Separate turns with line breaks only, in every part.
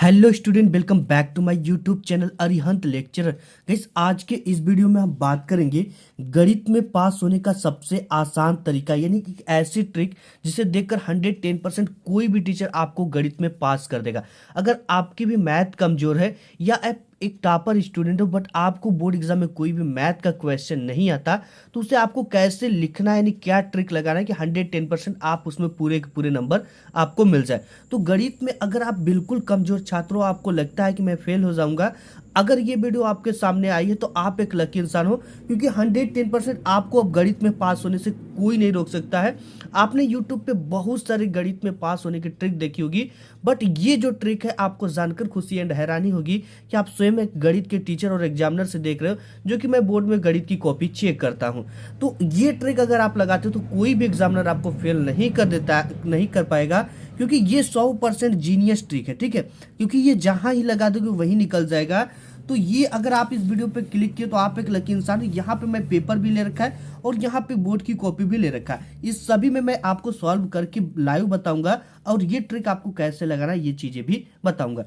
Hello student, welcome back to my YouTube channel Arihant lecturer. Guys, आज के इस video में हम बात करेंगे गणित में पास होने का सबसे आसान तरीका, यानी कि एक ऐसी ट्रिक जिसे देखकर 110% कोई भी टीचर आपको गणित में पास कर देगा। अगर आपकी भी मैथ कमजोर है या आप एक टॉपर स्टूडेंट हो बट आपको बोर्ड एग्जाम में कोई भी मैथ का क्वेश्चन नहीं आता, तो उसे आपको कैसे लिखना है, यानी क्या ट्रिक लगाना है कि 110% आप उसमें पूरे के पूरे नंबर आपको मिल जाए। तो गणित में अगर आप बिल्कुल कमजोर छात्र हो, आपको लगता है कि मैं फेल हो जाऊंगा, अगर ये वीडियो आपके सामने आई है तो आप एक लकी इंसान हो, क्योंकि 110% आपको अब गणित में पास होने से कोई नहीं रोक सकता है। आपने यूट्यूब पे बहुत सारे गणित में पास होने की ट्रिक देखी होगी, बट ये जो ट्रिक है आपको जानकर खुशी एंड हैरानी होगी कि आप स्वयं एक गणित के टीचर और एग्जामिनर से देख रहे हो, जो कि मैं बोर्ड में गणित की कॉपी चेक करता हूँ। तो ये ट्रिक अगर आप लगाते हो तो कोई भी एग्जामिनर आपको फेल नहीं कर पाएगा, क्योंकि ये 100% जीनियस ट्रिक है। ठीक है, क्योंकि ये जहां ही लगा दोगे वहीं निकल जाएगा। तो ये अगर आप इस वीडियो पे क्लिक किए तो आप एक लकी इंसान हो। यहाँ पे मैं पेपर भी ले रखा है और यहाँ पे बोर्ड की कॉपी भी ले रखा है। इस सभी में मैं आपको सॉल्व करके लाइव बताऊंगा और ये ट्रिक आपको कैसे लगाना है ये चीजें भी बताऊंगा।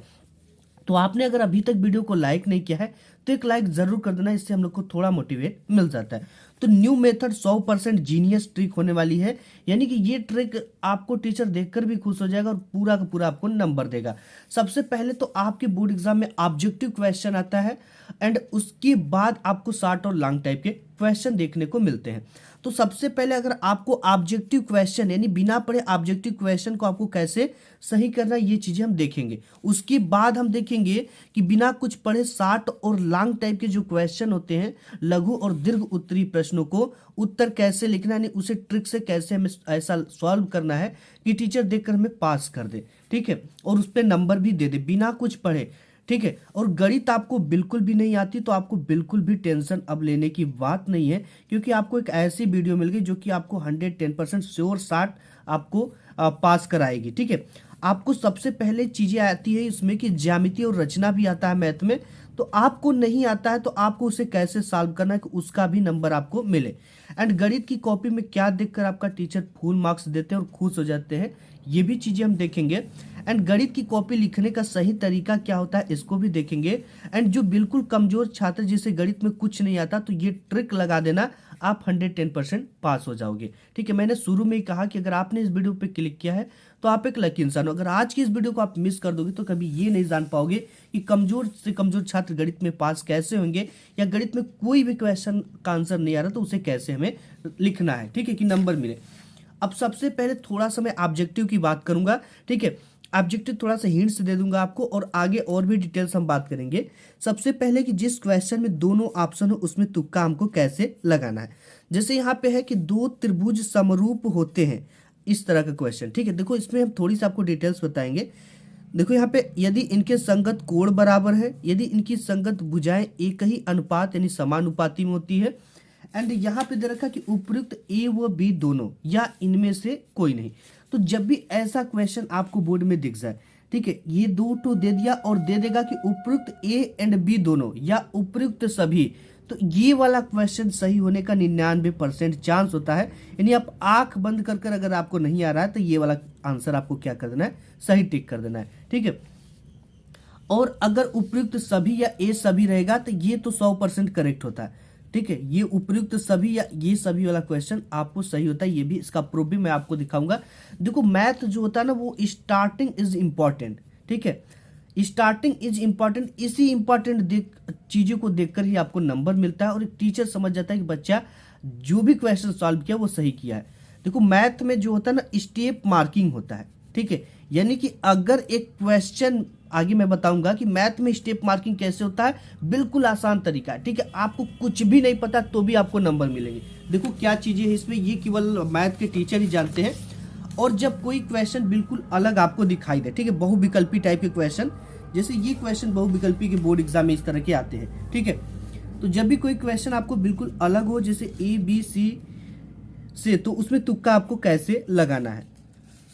तो आपने अगर अभी तक वीडियो को लाइक नहीं किया है तो एक लाइक जरूर कर देना, इससे हम लोग को थोड़ा मोटिवेट मिल जाता है। तो न्यू मेथड 100% जीनियस ट्रिक होने वाली है, यानी कि ये ट्रिक आपको टीचर देखकर भी खुश हो जाएगा और पूरा का पूरा आपको नंबर देगा। सबसे पहले तो आपके बोर्ड एग्जाम में ऑब्जेक्टिव क्वेश्चन आता है एंड उसके बाद आपको शॉर्ट और लॉन्ग टाइप के क्वेश्चन देखने को मिलते हैं। तो सबसे पहले अगर आपको ऑब्जेक्टिव क्वेश्चन यानी बिना पढ़े ऑब्जेक्टिव क्वेश्चन को आपको कैसे सही करना है ये चीजें हम देखेंगे। उसके बाद हम देखेंगे कि बिना कुछ पढ़े शॉर्ट और लॉन्ग टाइप के जो क्वेश्चन होते हैं, लघु और दीर्घ उत्तरीय प्रश्नों को उत्तर कैसे लिखना है, यानी उसे ट्रिक से कैसे हमें ऐसा सॉल्व करना है कि टीचर देखकर हमें पास कर दे। ठीक है, और उस पर नंबर भी दे दे बिना कुछ पढ़े। ठीक है, और गणित आपको बिल्कुल भी नहीं आती तो आपको बिल्कुल भी टेंशन अब लेने की बात नहीं है, क्योंकि आपको एक ऐसी वीडियो मिल गई जो कि आपको 110% श्योर शॉट आपको पास कराएगी। ठीक है, आपको सबसे पहले चीजें आती है इसमें कि ज्यामिति और रचना भी आता है मैथ में। तो आपको नहीं आता है तो आपको उसे कैसे सॉल्व करना है कि उसका भी नंबर आपको मिले। एंड गणित की कॉपी में क्या देखकर आपका टीचर फुल मार्क्स देते हैं और खुश हो जाते हैं, ये भी चीजें हम देखेंगे। एंड गणित की कॉपी लिखने का सही तरीका क्या होता है इसको भी देखेंगे। एंड जो बिल्कुल कमजोर छात्र जिसे गणित में कुछ नहीं आता, तो ये ट्रिक लगा देना, आप 110% पास हो जाओगे। ठीक है, मैंने शुरू में ही कहा कि अगर आपने इस वीडियो पे क्लिक किया है तो आप एक लकी इंसान हो। अगर आज की इस वीडियो को आप मिस कर दोगे तो कभी ये नहीं जान पाओगे कि कमजोर से कमजोर छात्र गणित में पास कैसे होंगे, या गणित में कोई भी क्वेश्चन का आंसर नहीं आ रहा तो उसे कैसे हमें लिखना है। ठीक है, कि नंबर मिले। अब सबसे पहले थोड़ा सा मैं ऑब्जेक्टिव की बात करूंगा। ठीक है, ऑब्जेक्टिव थोड़ा सा हिंट्स दे दूंगा आपको और आगे और भी डिटेल्स हम बात करेंगे। सबसे पहले कि जिस क्वेश्चन में दोनों ऑप्शन हो उसमें तुक्का हमको कैसे लगाना है। जैसे यहाँ पे है कि दो त्रिभुज समरूप होते हैं, इस तरह का क्वेश्चन। ठीक है, देखो इसमें हम थोड़ी सी आपको डिटेल्स बताएंगे। देखो यहाँ पे यदि इनके संगत कोण बराबर है, यदि इनकी संगत भुजाएं एक ही अनुपात यानी समानुपाती में होती है, एंड यहाँ पे दे रखा कि उपयुक्त ए व बी दोनों या इनमें से कोई नहीं। तो जब भी ऐसा क्वेश्चन आपको बोर्ड में दिख जाए, ठीक है, ये दो टू दे दिया और दे देगा कि उपयुक्त ए एंड बी दोनों या उपयुक्त सभी, तो ये वाला क्वेश्चन सही होने का 99% चांस होता है। यानी आप आंख बंद कर कर अगर आपको नहीं आ रहा है तो ये वाला आंसर आपको क्या कर देना है, सही टिक कर देना है। ठीक है, और अगर उपयुक्त सभी या ए सभी रहेगा तो ये तो 100% करेक्ट होता है। ठीक है, ये उपयुक्त सभी या ये सभी वाला क्वेश्चन आपको सही होता है। ये भी इसका प्रूफ भी मैं आपको दिखाऊंगा। देखो मैथ जो होता है ना, वो स्टार्टिंग इज इंपॉर्टेंट। ठीक है, स्टार्टिंग इज इंपॉर्टेंट, इसी इंपॉर्टेंट चीजों को देखकर ही आपको नंबर मिलता है और एक टीचर समझ जाता है कि बच्चा जो भी क्वेश्चन सॉल्व किया वो सही किया है। देखो मैथ में जो होता है ना, स्टेप मार्किंग होता है। ठीक है, यानी कि अगर एक क्वेश्चन, आगे मैं बताऊंगा कि मैथ में स्टेप मार्किंग कैसे होता है, बिल्कुल आसान तरीका है। ठीक है, आपको कुछ भी नहीं पता तो भी आपको नंबर मिलेंगे। देखो क्या चीजें हैं इसमें, ये केवल मैथ के टीचर ही जानते हैं। और जब कोई क्वेश्चन बिल्कुल अलग आपको दिखाई दे, ठीक है, बहुविकल्पी टाइप के क्वेश्चन, जैसे ये क्वेश्चन बहुविकल्पी के बोर्ड एग्जाम में इस तरह के आते हैं। ठीक है, तो जब भी कोई क्वेश्चन आपको बिल्कुल अलग हो, जैसे ए बी सी से, तो उसमें तुक्का आपको कैसे लगाना है।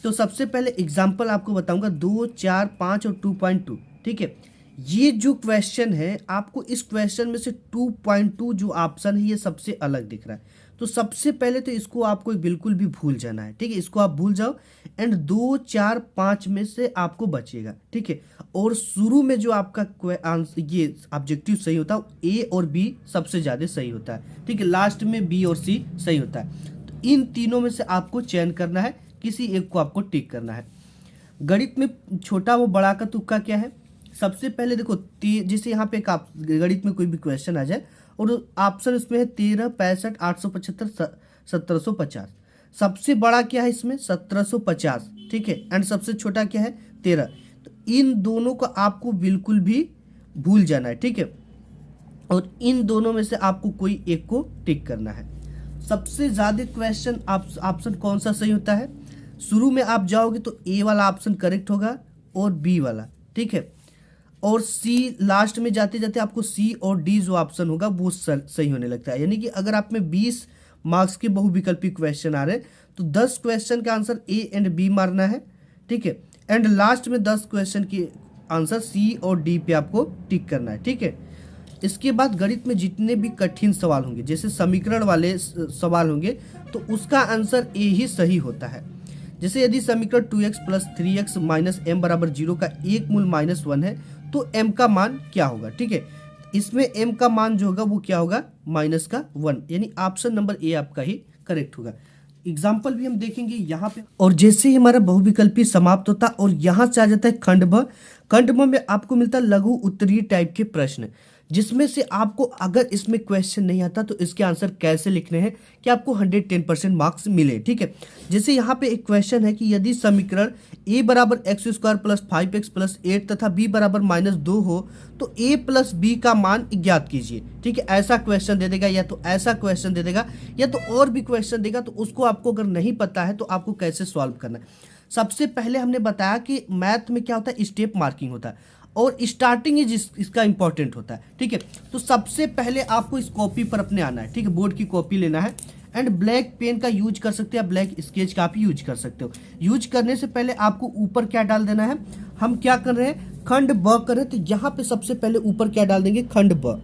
तो सबसे पहले एग्जाम्पल आपको बताऊंगा 2, 4, 5 और 2.2। ठीक है, ये जो क्वेश्चन है आपको इस क्वेश्चन में से 2.2 जो ऑप्शन है ये सबसे अलग दिख रहा है। तो सबसे पहले तो इसको आपको बिल्कुल भी भूल जाना है। ठीक है, इसको आप भूल जाओ। एंड 2 4 5 में से आपको बचेगा, ठीक है। और शुरू में जो आपका आंसर ये ऑब्जेक्टिव सही होता है ए और बी सबसे ज़्यादा सही होता है, ठीक है। लास्ट में बी और सी सही होता है। तो इन तीनों में से आपको चयन करना है, किसी एक को आपको टिक करना है। गणित में छोटा व बड़ा का तुक्का क्या है? सबसे पहले देखो जैसे यहाँ पे एक गणित में कोई भी क्वेश्चन आ जाए और ऑप्शन इसमें है 13, 65, 875, 1750। सबसे बड़ा क्या है इसमें? 1750, ठीक है। एंड सबसे छोटा क्या है? 13। तो इन दोनों को आपको बिल्कुल भी भूल जाना है, ठीक है। और इन दोनों में से आपको कोई एक को टिक करना है। सबसे ज्यादा क्वेश्चन ऑप्शन कौन सा सही होता है? शुरू में आप जाओगे तो ए वाला ऑप्शन करेक्ट होगा और बी वाला, ठीक है। और सी लास्ट में जाते जाते आपको सी और डी जो ऑप्शन होगा वो सही होने लगता है। यानी कि अगर आप में 20 मार्क्स के बहुविकल्पी क्वेश्चन आ रहे हैं तो 10 क्वेश्चन का आंसर ए एंड बी मारना है, ठीक है। एंड लास्ट में 10 क्वेश्चन की आंसर सी और डी पे आपको टिक करना है, ठीक है। इसके बाद गणित में जितने भी कठिन सवाल होंगे, जैसे समीकरण वाले सवाल होंगे, तो उसका आंसर ए ही सही होता है। जैसे यदि समीकरण 2x + 3x - m = 0 का एक मूल -1 है तो m का मान क्या होगा, ठीक है। इसमें m का मान जो होगा वो क्या होगा? -1, यानी ऑप्शन नंबर ए आपका ही करेक्ट होगा। एग्जाम्पल भी हम देखेंगे यहाँ पे। और जैसे ही हमारा बहुविकल्पी समाप्त होता है और यहाँ से आ जाता है खंड ब। खंड ब में आपको मिलता है लघु उत्तरीय टाइप के प्रश्न, जिसमें से आपको अगर इसमें क्वेश्चन नहीं आता तो इसके आंसर कैसे लिखने हैं कि आपको 110% मार्क्स मिले, ठीक है। जैसे यहाँ पे एक क्वेश्चन है कि यदि समीकरण a = x² + 5x + 8 तथा b = -2 हो तो a + b का मान ज्ञात कीजिए, ठीक है। ऐसा क्वेश्चन दे देगा या तो ऐसा क्वेश्चन दे देगा या तो और भी क्वेश्चन देगा। तो उसको आपको अगर नहीं पता है तो आपको कैसे सॉल्व करना है। सबसे पहले हमने बताया कि मैथ में क्या होता है? स्टेप मार्किंग होता है और स्टार्टिंग इसका इंपॉर्टेंट होता है, ठीक है। तो सबसे पहले आपको इस कॉपी पर अपने आना है, ठीक है। बोर्ड की कॉपी लेना है एंड ब्लैक पेन का यूज कर सकते हैं, ब्लैक स्केच का आप यूज कर सकते हो। यूज करने से पहले आपको ऊपर क्या डाल देना है? हम क्या कर रहे हैं? खंड ब कर रहे हैं, तो यहाँ पे सबसे पहले ऊपर क्या डाल देंगे? खंड ब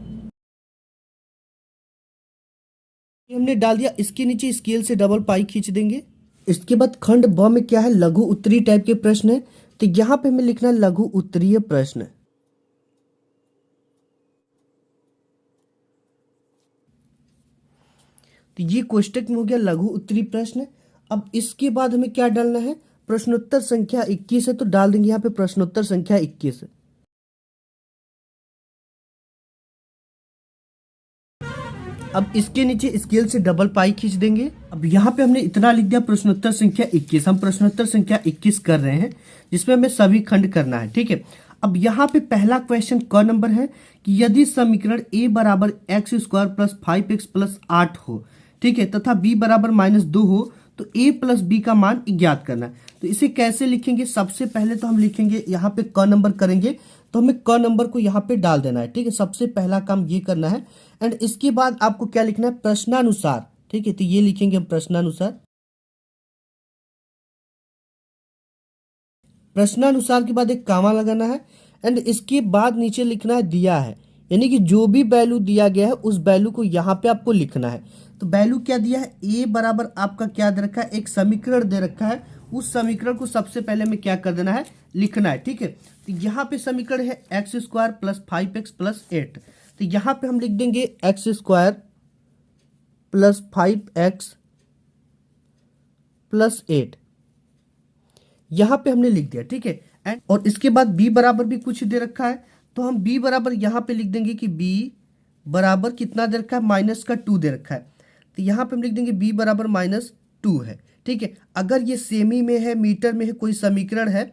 हमने डाल दिया। इसके नीचे स्केल से डबल पाई खींच देंगे। इसके बाद खंड ब में क्या है? लघु उत्तरीय टाइप के प्रश्न है, तो यहाँ पे हमें लिखना है लघु उत्तरीय प्रश्न। तो ये कोष्टक में हो गया लघु उत्तरीय प्रश्न। अब इसके बाद हमें क्या डालना है? प्रश्नोत्तर संख्या 21 है तो डाल देंगे यहाँ पे प्रश्नोत्तर संख्या 21। अब इसके नीचे स्केल से डबल पाई खींच देंगे। अब यहाँ पे हमने इतना लिख दिया प्रश्नोत्तर संख्या 21। हम प्रश्नोत्तर संख्या 21 कर रहे हैं जिसमें हमें सभी खंड करना है, ठीक है। अब यहाँ पे पहला क्वेश्चन क नंबर है कि यदि समीकरण a = x² + 5x + 8 हो, ठीक है, तथा b = -2 हो तो a + b का मान ज्ञात करना है। तो इसे कैसे लिखेंगे? सबसे पहले तो हम लिखेंगे यहाँ पे क नंबर करेंगे तो हमें क नंबर को यहाँ पे डाल देना है, ठीक है। सबसे पहला काम ये करना है। एंड इसके बाद आपको क्या लिखना है? प्रश्नानुसार, ठीक है। तो ये लिखेंगे हम प्रश्नानुसार। प्रश्नानुसार के बाद एक कामा लगाना है एंड इसके बाद नीचे लिखना है दिया है, यानी कि जो भी वैल्यू दिया गया है उस वैल्यू को यहाँ पे आपको लिखना है। तो वैल्यू क्या दिया है? a बराबर आपका क्या दे रखा है? एक समीकरण दे रखा है। उस समीकरण को सबसे पहले हमें क्या कर देना है? लिखना है, ठीक है। तो यहाँ पे समीकरण है x² + 5x + 8। तो यहाँ पे हम लिख देंगे x² + 5x + 8। यहाँ पे हमने लिख दिया, ठीक है। एंड और इसके बाद b बराबर भी कुछ दे रखा है तो हम b बराबर यहाँ पे लिख देंगे कि b बराबर कितना दे रखा है? -2 दे रखा है। तो यहाँ पे हम लिख देंगे b बराबर -2 है, ठीक है। अगर ये सेमी में है, मीटर में है, कोई समीकरण है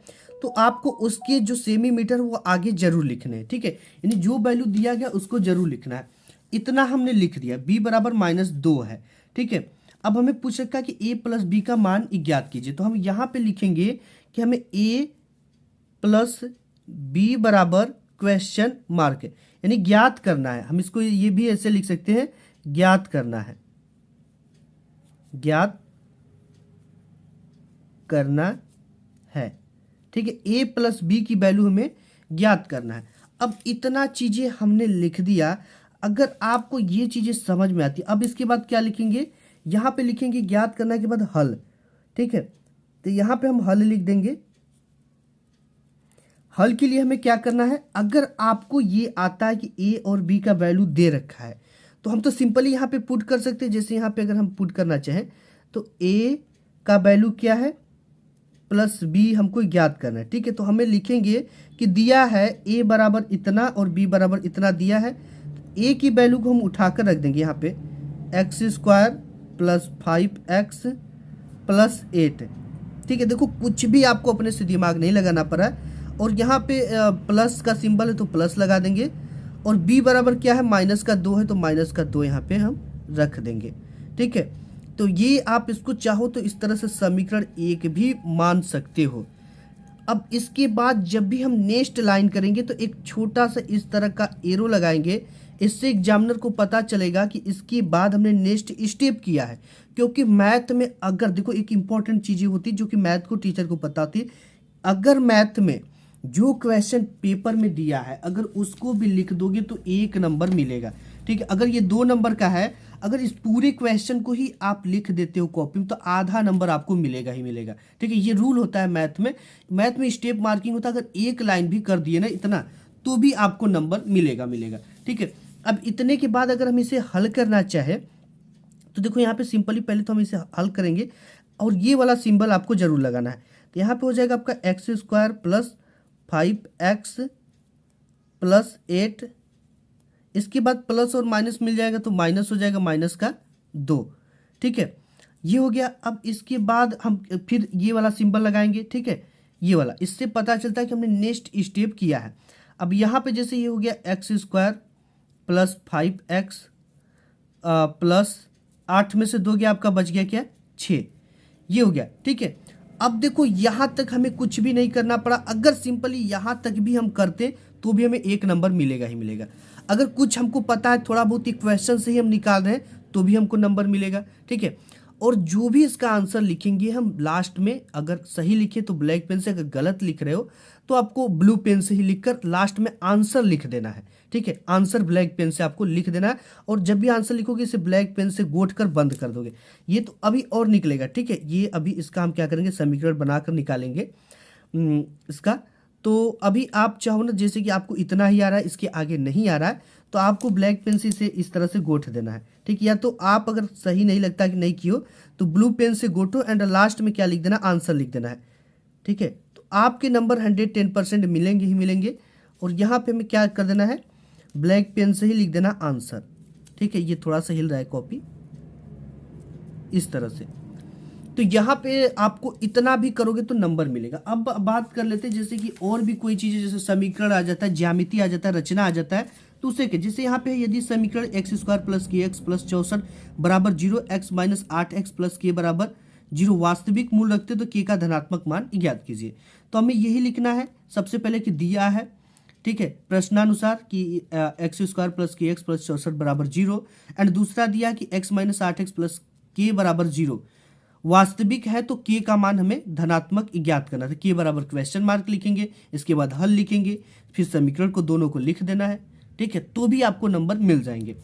तो आपको उसके जो सेमी मीटर वो आगे जरूर लिखने हैं, ठीक है। यानी जो वैल्यू दिया गया उसको जरूर लिखना है। इतना हमने लिख दिया। b बराबर -2 है, ठीक है। अब हमें पूछ रखा है कि a + b का मान ज्ञात कीजिए। तो हम यहाँ पे लिखेंगे कि हमें a + b बराबर क्वेश्चन मार्क है, यानी ज्ञात करना है। हम इसको ये भी ऐसे लिख सकते हैं, ज्ञात करना है, ज्ञात करना है, ठीक है। a + b की वैल्यू हमें ज्ञात करना है। अब इतना चीजें हमने लिख दिया। अगर आपको ये चीजें समझ में आती, अब इसके बाद क्या लिखेंगे? यहाँ पे लिखेंगे ज्ञात करने के बाद हल, ठीक है। तो यहाँ पे हम हल लिख देंगे। हल के लिए हमें क्या करना है, अगर आपको ये आता है कि ए और बी का वैल्यू दे रखा है तो हम तो सिंपली यहाँ पे पुट कर सकते हैं। जैसे यहाँ पे अगर हम पुट करना चाहें तो ए का वैल्यू क्या है प्लस बी हमको ज्ञात करना है। ठीक है, तो हमें लिखेंगे कि दिया है ए बराबर इतना और बी बराबर इतना दिया है। ए की वैल्यू को हम उठाकर रख देंगे यहाँ पे x square plus 5x plus 8। ठीक है, देखो कुछ भी आपको अपने से दिमाग नहीं लगाना पड़ा है। और यहाँ पे प्लस का सिंबल है तो प्लस लगा देंगे। और b बराबर क्या है -2 है तो -2 यहाँ पे हम रख देंगे। ठीक है, तो ये आप इसको चाहो तो इस तरह से समीकरण 1 भी मान सकते हो। अब इसके बाद जब भी हम नेक्स्ट लाइन करेंगे तो एक छोटा सा इस तरह का एरो लगाएंगे। इससे एग्जामिनर को पता चलेगा कि इसके बाद हमने नेक्स्ट स्टेप किया है। क्योंकि मैथ में अगर देखो एक इंपॉर्टेंट चीज़ें होती जो कि मैथ को टीचर को पता थी, अगर मैथ में जो क्वेश्चन पेपर में दिया है अगर उसको भी लिख दोगे तो 1 नंबर मिलेगा। ठीक है, अगर ये 2 नंबर का है, अगर इस पूरे क्वेश्चन को ही आप लिख देते हो कॉपी में तो आधा नंबर आपको मिलेगा ही मिलेगा। ठीक है, ये रूल होता है मैथ में। मैथ में स्टेप मार्किंग होता है, अगर एक लाइन भी कर दिए ना इतना तो भी आपको नंबर मिलेगा। ठीक है, अब इतने के बाद अगर हम इसे हल करना चाहे तो देखो यहाँ पे सिंपली पहले तो हम इसे हल करेंगे और ये वाला सिंबल आपको जरूर लगाना है। तो यहाँ पे हो जाएगा आपका x square plus 5x plus 8। इसके बाद प्लस और माइनस मिल जाएगा तो माइनस हो जाएगा -2। ठीक है, ये हो गया। अब इसके बाद हम फिर ये वाला सिंबल लगाएंगे। ठीक है, ये वाला, इससे पता चलता है कि हमने नेक्स्ट स्टेप किया है। अब यहाँ पे जैसे ये हो गया x square plus 5x plus 8 में से 2 गया आपका बच गया क्या 6, ये हो गया। ठीक है, अब देखो यहाँ तक हमें कुछ भी नहीं करना पड़ा। अगर सिंपली यहाँ तक भी हम करते तो भी हमें 1 नंबर मिलेगा ही मिलेगा। अगर कुछ हमको पता है थोड़ा बहुत क्वेश्चन से ही हम निकाल रहे हैं तो भी हमको नंबर मिलेगा। ठीक है, और जो भी इसका आंसर लिखेंगे हम लास्ट में, अगर सही लिखे तो ब्लैक पेन से, अगर गलत लिख रहे हो तो आपको ब्लू पेन से ही लिखकर लास्ट में आंसर लिख देना है। ठीक है, आंसर ब्लैक पेन से आपको लिख देना है। और जब भी आंसर लिखोगे इसे ब्लैक पेन से गोट कर बंद कर दोगे। ये तो अभी और निकलेगा। ठीक है, ये अभी इसका हम क्या करेंगे समीकरण बनाकर निकालेंगे इसका। तो अभी आप चाहो ना, जैसे कि आपको इतना ही आ रहा है इसके आगे नहीं आ रहा है तो आपको ब्लैक पेन से इस तरह से गोट देना है। ठीक, या तो आप अगर सही नहीं लगता कि नहीं कियो तो ब्लू पेन से गोटो एंड लास्ट में क्या लिख देना, आंसर लिख देना है। ठीक है, तो आपके नंबर 110% मिलेंगे ही मिलेंगे। और यहाँ पे हमें क्या कर देना है, ब्लैक पेन से ही लिख देना आंसर। ठीक है, ये थोड़ा सा हिल रहा है कॉपी इस तरह से। तो यहाँ पे आपको इतना भी करोगे तो नंबर मिलेगा। अब बात कर लेते हैं जैसे कि और भी कोई चीज़ें, जैसे समीकरण आ जाता है, ज्यामिति आ जाता है, रचना आ जाता है, तो उसे के जैसे यहाँ पे यदि समीकरण एक्स स्क्वायर प्लस के एक्स प्लस 64 बराबर 0, x माइनस 8x प्लस के बराबर 0 वास्तविक मूल रखते तो के का धनात्मक मान ज्ञात कीजिए। तो हमें यही लिखना है सबसे पहले कि दिया है। ठीक है, प्रश्नानुसार कि एक्स स्क्वायर प्लस के एक्स प्लस 64 बराबर 0 एंड दूसरा दिया कि x माइनस 8x प्लस के बराबर 0 वास्तविक है तो के का मान हमें धनात्मक ज्ञात करना था। के बराबर क्वेश्चन मार्क लिखेंगे, इसके बाद हल लिखेंगे, फिर समीकरण को दोनों को लिख देना है। ठीक है, तो भी आपको नंबर मिल जाएंगे।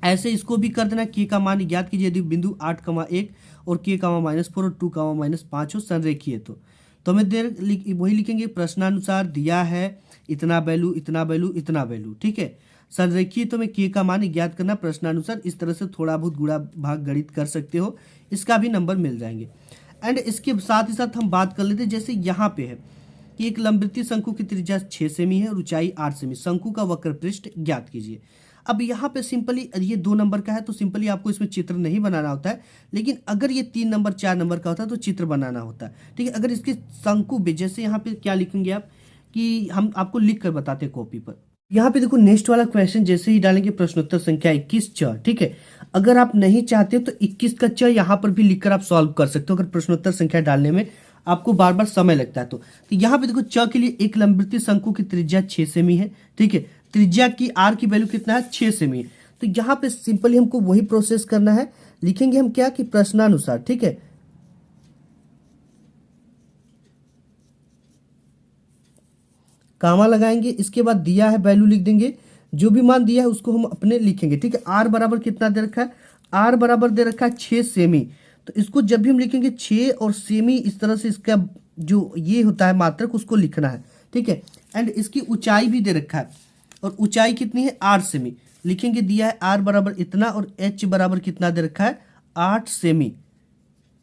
ऐसे इसको भी कर देना, के का मान ज्ञात कीजिए यदि बिंदु 8,1 और के का मान -4 और 2 का मान -5 हो संरेखीय तो हमें देर वही लिखेंगे। प्रश्नानुसार दिया है इतना वैल्यू इतना वैल्यू इतना वैल्यू। ठीक है, संरेखीय तो हमें के का मान ज्ञात करना प्रश्नानुसार। इस तरह से थोड़ा बहुत गुणा भाग गणित कर सकते हो, इसका भी नंबर मिल जाएंगे। एंड इसके साथ ही साथ हम बात कर लेते हैं जैसे यहाँ पे है कि एक लंबवृत्तीय शंकु की त्रिज्या 6 सेमी है और ऊंचाई 8 सेमी, शंकु का वक्र पृष्ठ ज्ञात कीजिए। अब यहाँ पे सिंपली ये 2 नंबर का है तो सिंपली आपको इसमें चित्र नहीं बनाना होता है, लेकिन अगर ये 3 नंबर 4 नंबर का होता है तो चित्र बनाना होता है। ठीक है, अगर इसके शंकु पे जैसे यहाँ पे क्या लिखेंगे आप कि हम आपको लिख कर बताते हैं कॉपी पर। यहाँ पे देखो नेक्स्ट वाला क्वेश्चन जैसे ही डालेंगे प्रश्नोत्तर संख्या 21 च। ठीक है, अगर आप नहीं चाहते तो 21 का च यहाँ पर भी लिखकर आप सॉल्व कर सकते हो अगर प्रश्नोत्तर संख्या डालने में आपको बार बार समय लगता है तो यहाँ पे देखो च के लिए एक लंबवृत्तीय शंकु की त्रिज्या 6 सेमी है। ठीक है, त्रिज्या की आर की वैल्यू कितना है 6 सेमी है। तो यहाँ पे सिंपली हमको वही प्रोसेस करना है, लिखेंगे हम क्या कि प्रश्नानुसार। ठीक है, कामा लगाएंगे, इसके बाद दिया है वैल्यू लिख देंगे, जो भी मान दिया है उसको हम अपने लिखेंगे। ठीक है, आर बराबर कितना दे रखा है, आर बराबर दे रखा है 6 सेमी। तो इसको जब भी हम लिखेंगे 6 और सेमी, इस तरह से इसका जो ये होता है मात्रक उसको लिखना है, ठीक है। एंड इसकी ऊंचाई भी दे रखा है, और ऊंचाई कितनी है 8 सेमी लिखेंगे, दिया है r बराबर इतना और h बराबर कितना दे रखा है 8 सेमी,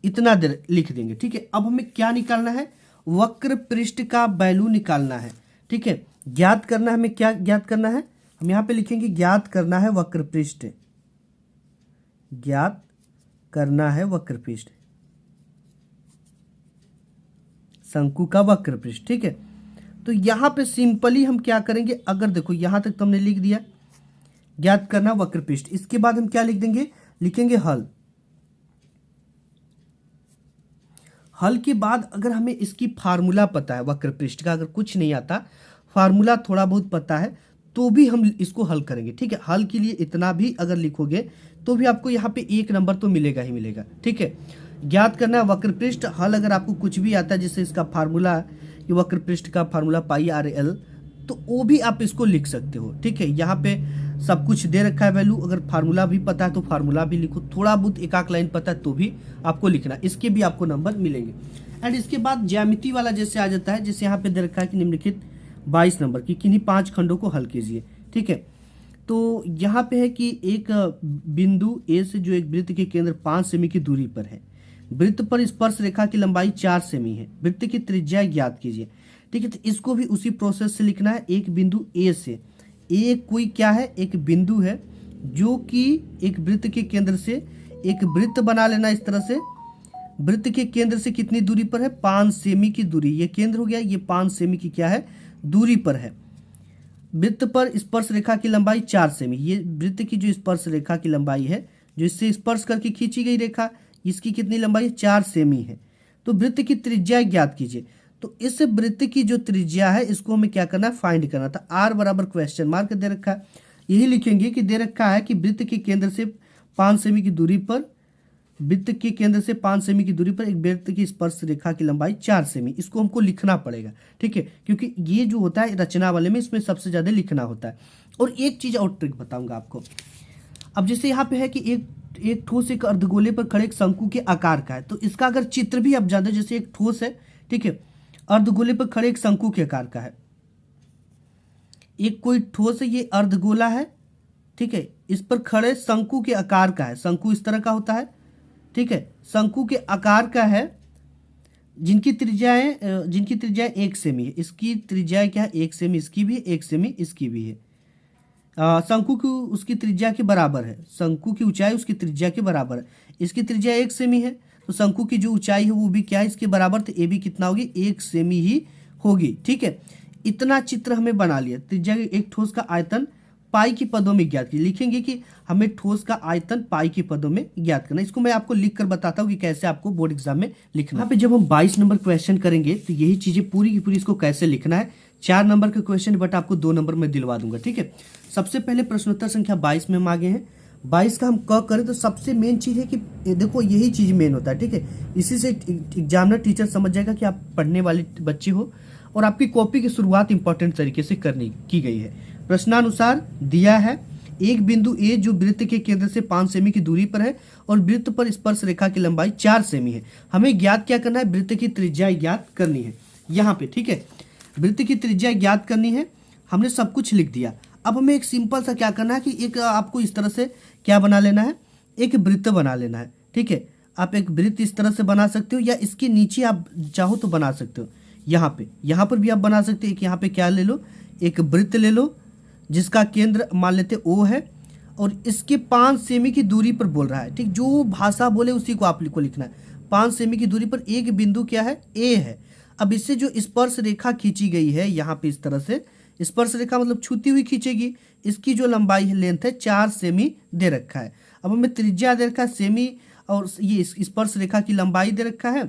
इतना दे लिख देंगे, ठीक है। अब हमें क्या निकालना है, वक्र पृष्ठ का वैल्यू निकालना है, ठीक है। ज्ञात करना है, हमें क्या ज्ञात करना है, हम यहाँ पे लिखेंगे ज्ञात करना है वक्र पृष्ठ, ज्ञात करना है वक्र पृष्ठ, शंकु का वक्र पृष्ठ, ठीक है। तो यहाँ पे सिंपली हम क्या करेंगे, अगर देखो यहाँ तक तो हमने लिख दिया ज्ञात करना वक्र पृष्ठ, इसके बाद हम क्या लिख देंगे, लिखेंगे हल। हल के बाद अगर हमें इसकी फार्मूला पता है वक्र पृष्ठ का, अगर कुछ नहीं आता फार्मूला थोड़ा बहुत पता है तो भी हम इसको हल करेंगे, ठीक है। हल के लिए इतना भी अगर लिखोगे तो भी आपको यहाँ पे 1 नंबर तो मिलेगा ही मिलेगा, ठीक है। ज्ञात करना है वक्र पृष्ठ, हल अगर आपको कुछ भी आता है जैसे इसका फार्मूला, ये वक्र पृष्ठ का फार्मूला पाई आर एल, तो वो भी आप इसको लिख सकते हो, ठीक है। यहाँ पे सब कुछ दे रखा है वैल्यू, अगर फार्मूला भी पता है तो फार्मूला भी लिखो, थोड़ा बहुत एक आध लाइन पता है तो भी आपको लिखना, इसके भी आपको नंबर मिलेंगे। एंड इसके बाद ज्यामिति वाला जैसे आ जाता है, जैसे यहाँ पे दे रखा है कि निम्नलिखित 22 नंबर की किन्हीं 5 खंडों को हल कीजिए, ठीक है। तो यहाँ पे है कि एक बिंदु ए से जो एक वृत्त के केंद्र 5 सेमी की दूरी पर है, वृत्त पर स्पर्श रेखा की लंबाई 4 सेमी है, वृत्त की त्रिज्या ज्ञात कीजिए, ठीक है। तो इसको भी उसी प्रोसेस से लिखना है, एक बिंदु ए से, ए कोई क्या है, एक बिंदु है जो कि एक वृत्त के केंद्र से एक वृत्त बना लेना इस तरह से, वृत्त के केंद्र से कितनी दूरी पर है 5 सेमी की दूरी, ये केंद्र हो गया, ये 5 सेमी की क्या है दूरी पर है। वृत्त पर स्पर्श रेखा की लंबाई 4 सेमी, ये वृत्त की जो स्पर्श रेखा की लंबाई है, जो इससे स्पर्श करके खींची गई रेखा, इसकी कितनी लंबाई है 4 सेमी है। तो वृत्त की त्रिज्या ज्ञात कीजिए, तो इस वृत्त की जो त्रिज्या है इसको हमें क्या करना है, फाइंड करना था। आर बराबर क्वेश्चन मार्क दे रखा है, यही लिखेंगे कि दे रखा है कि वृत्त के केंद्र से 5 सेमी की दूरी पर, वृत्त के केंद्र से 5 सेमी की दूरी पर एक वृत्त की स्पर्श रेखा की लंबाई 4 सेमी, इसको हमको लिखना पड़ेगा, ठीक है, क्योंकि ये जो होता है रचना वाले में इसमें सबसे ज्यादा लिखना होता है। और एक चीज और ट्रिक बताऊंगा आपको, अब जैसे यहाँ पे है कि एक ठोस एक अर्धगोले पर खड़े एक शंकु के आकार का है, तो इसका अगर चित्र भी आप जानते, जैसे एक ठोस है, ठीक है, अर्धगोले पर खड़े एक शंकु के आकार का है, एक कोई ठोस है, ये अर्धगोला है, ठीक है, इस पर खड़े शंकु के आकार का है, शंकु इस तरह का होता है, ठीक है, शंकु के आकार का है, जिनकी त्रिज्याएं 1 सेमी है, इसकी त्रिज्या क्या है 1 सेमी, इसकी भी 1 सेमी, इसकी भी है। शंकु की उसकी त्रिज्या के बराबर है, शंकु की ऊंचाई उसकी त्रिज्या के बराबर है, इसकी त्रिज्या 1 सेमी है, तो शंकु की जो ऊंचाई है वो भी क्या है इसके बराबर, तो ए भी कितना होगी 1 सेमी ही होगी, ठीक है। इतना चित्र हमें बना लिया, त्रिज्या एक ठोस का आयतन पाई की पदों में ज्ञात कीजिए, लिखेंगे कि हमें ठोस का आयतन पाई की पदों में ज्ञात करना, इसको मैं आपको लिख कर बताता हूँ कि कैसे आपको बोर्ड एग्जाम में लिखना। यहाँ पे जब हम 22 नंबर क्वेश्चन करेंगे तो यही चीजें पूरी की पूरी इसको कैसे लिखना है, 4 नंबर का क्वेश्चन बट आपको 2 नंबर में दिलवा दूंगा, ठीक है। सबसे पहले प्रश्नोत्तर संख्या 22 में हम आगे हैं, 22 का हम क करें तो सबसे मेन चीज है कि देखो यही चीज मेन होता है, ठीक है, इसी से एग्जामिनर टीचर समझ जाएगा कि आप पढ़ने वाले बच्चे हो और आपकी कॉपी की शुरुआत इंपॉर्टेंट तरीके से करनी की गई है। प्रश्नानुसार दिया है एक बिंदु ए जो वृत्त के केंद्र से 5 सेमी की दूरी पर है और वृत्त पर स्पर्श रेखा की लंबाई 4 सेमी है, हमें ज्ञात क्या करना है, वृत्त की त्रिज्या ज्ञात करनी है यहाँ पे, ठीक है, वृत्त की त्रिज्या ज्ञात करनी है, हमने सब कुछ लिख दिया। अब हमें एक सिंपल सा क्या करना है कि एक आपको इस तरह से क्या बना लेना है, एक वृत्त बना लेना है, ठीक है। आप एक वृत्त इस तरह से बना सकते हो या इसके नीचे आप चाहो तो बना सकते हो, यहाँ पर भी आप बना सकते हो। एक यहाँ पे क्या ले लो, एक वृत्त ले लो जिसका केंद्र मान लेते ओ है और इसके 5 सेमी की दूरी पर बोल रहा है, ठीक, जो भाषा बोले उसी को आपको लिखना है। 5 सेमी की दूरी पर एक बिंदु क्या है, ए है। अब इससे जो स्पर्श रेखा खींची गई है यहाँ पे इस तरह से, स्पर्श रेखा मतलब छूती हुई खींचेगी, इसकी जो लंबाई है लेंथ है 4 सेमी दे रखा है। अब हमें त्रिज्या दे रखा है सेमी और ये स्पर्श रेखा की लंबाई दे रखा है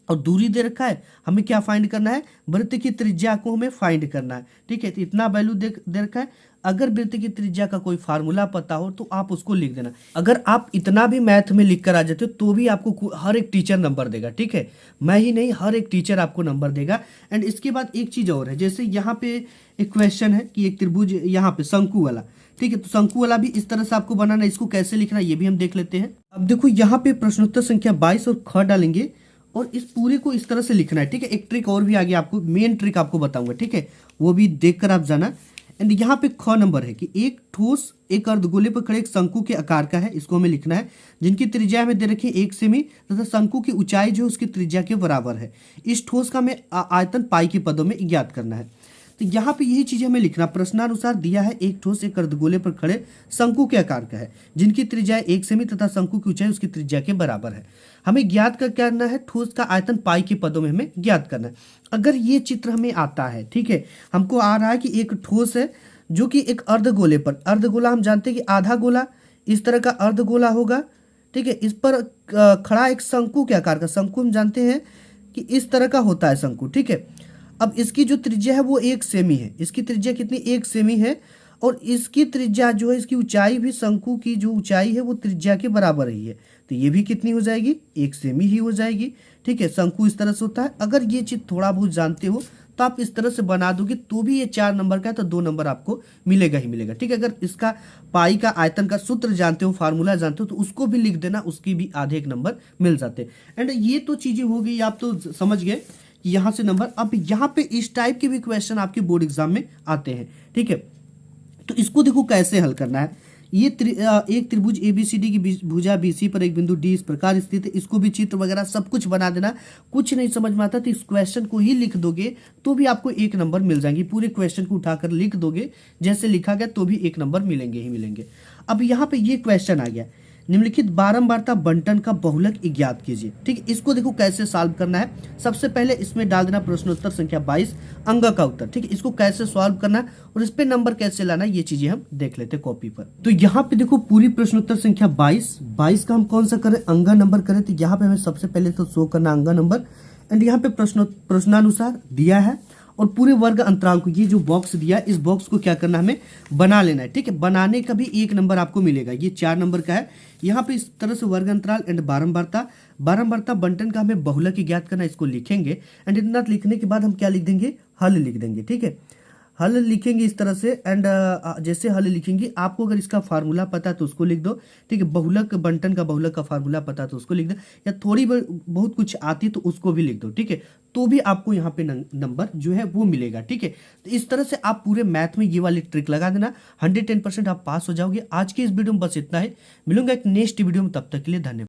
और दूरी दे रखा है, हमें क्या फाइंड करना है, वृत्त की त्रिज्या को हमें फाइंड करना है। ठीक है, तो इतना वैल्यू दे रखा है। अगर वृत्त की त्रिज्या का कोई फार्मूला पता हो तो आप उसको लिख देना। अगर आप इतना भी मैथ में लिख कर आ जाते हो तो भी आपको हर एक टीचर नंबर देगा। ठीक है, मैं ही नहीं, हर एक टीचर आपको नंबर देगा। एंड इसके बाद एक चीज और है, जैसे यहाँ पे एक क्वेश्चन है कि एक त्रिभुज यहाँ पे शंकु वाला, ठीक है, तो शंकु वाला भी इस तरह से आपको बनाना है। इसको कैसे लिखना है ये भी हम देख लेते हैं। अब देखो यहाँ पे प्रश्नोत्तर संख्या 22 और ख डालेंगे और इस पूरे को इस तरह से लिखना है। ठीक है, एक ट्रिक और भी आगे आपको, मेन ट्रिक आपको बताऊंगा। ठीक है, वो भी देखकर आप जाना। एंड यहाँ पे ख नंबर है कि एक ठोस एक अर्धगोले पर खड़े एक शंकु के आकार का है, इसको हमें लिखना है, जिनकी त्रिज्या हमें दे रखी है 1 सेमी तथा शंकु की ऊंचाई जो है उसकी त्रिज्या के बराबर है। इस ठोस का हमें आयतन पाई के पदों में ज्ञात करना है। तो यहाँ पे यही चीजें हमें लिखना। प्रश्नानुसार दिया है एक ठोस एक अर्धगोले पर खड़े शंकु के आकार का है, जिनकी त्रिज्या 1 सेमी तथा शंकु की ऊंचाई उसकी त्रिज्या के बराबर है। हमें ज्ञात कर करना है ठोस का आयतन पाई के पदों में हमें ज्ञात करना है। अगर ये चित्र हमें आता है, ठीक है, हमको आ रहा है कि एक ठोस है जो कि एक अर्धगोले पर, अर्धगोला हम जानते हैं कि आधा गोला इस तरह का अर्धगोला होगा। ठीक है, इस पर खड़ा एक शंकु के आकार का, शंकु हम जानते हैं कि इस तरह का होता है शंकु। ठीक है, अब इसकी जो त्रिज्या है वो 1 सेमी है। इसकी त्रिज्या कितनी, 1 सेमी है। और इसकी त्रिज्या जो है, इसकी ऊंचाई भी शंकु की जो ऊंचाई है वो त्रिज्या के बराबर ही है, तो ये भी कितनी हो जाएगी, 1 सेमी ही हो जाएगी। ठीक है, शंकु इस तरह से होता है। अगर ये चीज थोड़ा बहुत जानते हो तो आप इस तरह से बना दोगे तो भी ये 4 नंबर का है, तो 2 नंबर आपको मिलेगा ही मिलेगा। ठीक है, अगर इसका पाई का आयतन का सूत्र जानते हो, फार्मूला जानते हो, तो उसको भी लिख देना, उसकी भी आधे 1 नंबर मिल जाते। एंड ये तो चीजें हो गई, आप तो समझ गए कि यहाँ से नंबर। अब यहाँ पे इस टाइप के भी क्वेश्चन आपके बोर्ड एग्जाम में आते हैं। ठीक है, तो इसको देखो कैसे हल करना है। ये एक त्रिभुज ABCD की भुजा BC पर एक बिंदु D इस प्रकार स्थित है। इसको भी चित्र वगैरह सब कुछ बना देना। कुछ नहीं समझ में आता तो इस क्वेश्चन को ही लिख दोगे तो भी आपको 1 नंबर मिल जाएंगे। पूरे क्वेश्चन को उठाकर लिख दोगे जैसे लिखा गया तो भी 1 नंबर मिलेंगे ही मिलेंगे। अब यहाँ पे ये क्वेश्चन आ गया, निम्नलिखित बारंबारता बंटन का बहुलक ज्ञात कीजिए। ठीक है, इसको देखो कैसे सॉल्व करना है। सबसे पहले इसमें डाल देना प्रश्नोत्तर संख्या 22 अंक का उत्तर। ठीक है, इसको कैसे सॉल्व करना है और इस पे नंबर कैसे लाना है ये चीजें हम देख लेते हैं कॉपी पर। तो यहाँ पे देखो पूरी प्रश्नोत्तर संख्या 22 का हम कौन सा करें, अंगा नंबर करें। तो यहाँ पे हमें सबसे पहले तो शो करना अंगा नंबर। एंड यहाँ पे प्रश्नानुसार दिया है और पूरे वर्ग अंतराल को, ये जो बॉक्स दिया है इस बॉक्स को क्या करना है, हमें बना लेना है। ठीक है, बनाने का भी 1 नंबर आपको मिलेगा। ये 4 नंबर का है। यहाँ पे इस तरह से वर्ग अंतराल एंड बारंबारता बंटन का हमें बहुलक ज्ञात करना, इसको लिखेंगे। एंड इतना लिखने के बाद हम क्या लिख देंगे, हल लिख देंगे। ठीक है, हल लिखेंगे इस तरह से। एंड जैसे हल लिखेंगे, आपको अगर इसका फार्मूला पता है तो उसको लिख दो। ठीक है, बहुलक बंटन का बहुलक का फार्मूला पता है तो उसको लिख दो, या थोड़ी बहुत कुछ आती तो उसको भी लिख दो। ठीक है, तो भी आपको यहाँ पे नंबर जो है वो मिलेगा। ठीक है, तो इस तरह से आप पूरे मैथ में ये वाली ट्रिक लगा देना, 110% आप पास हो जाओगे। आज के इस वीडियो में बस इतना है, मिलूंगा एक नेक्स्ट वीडियो में, तब तक के लिए धन्यवाद।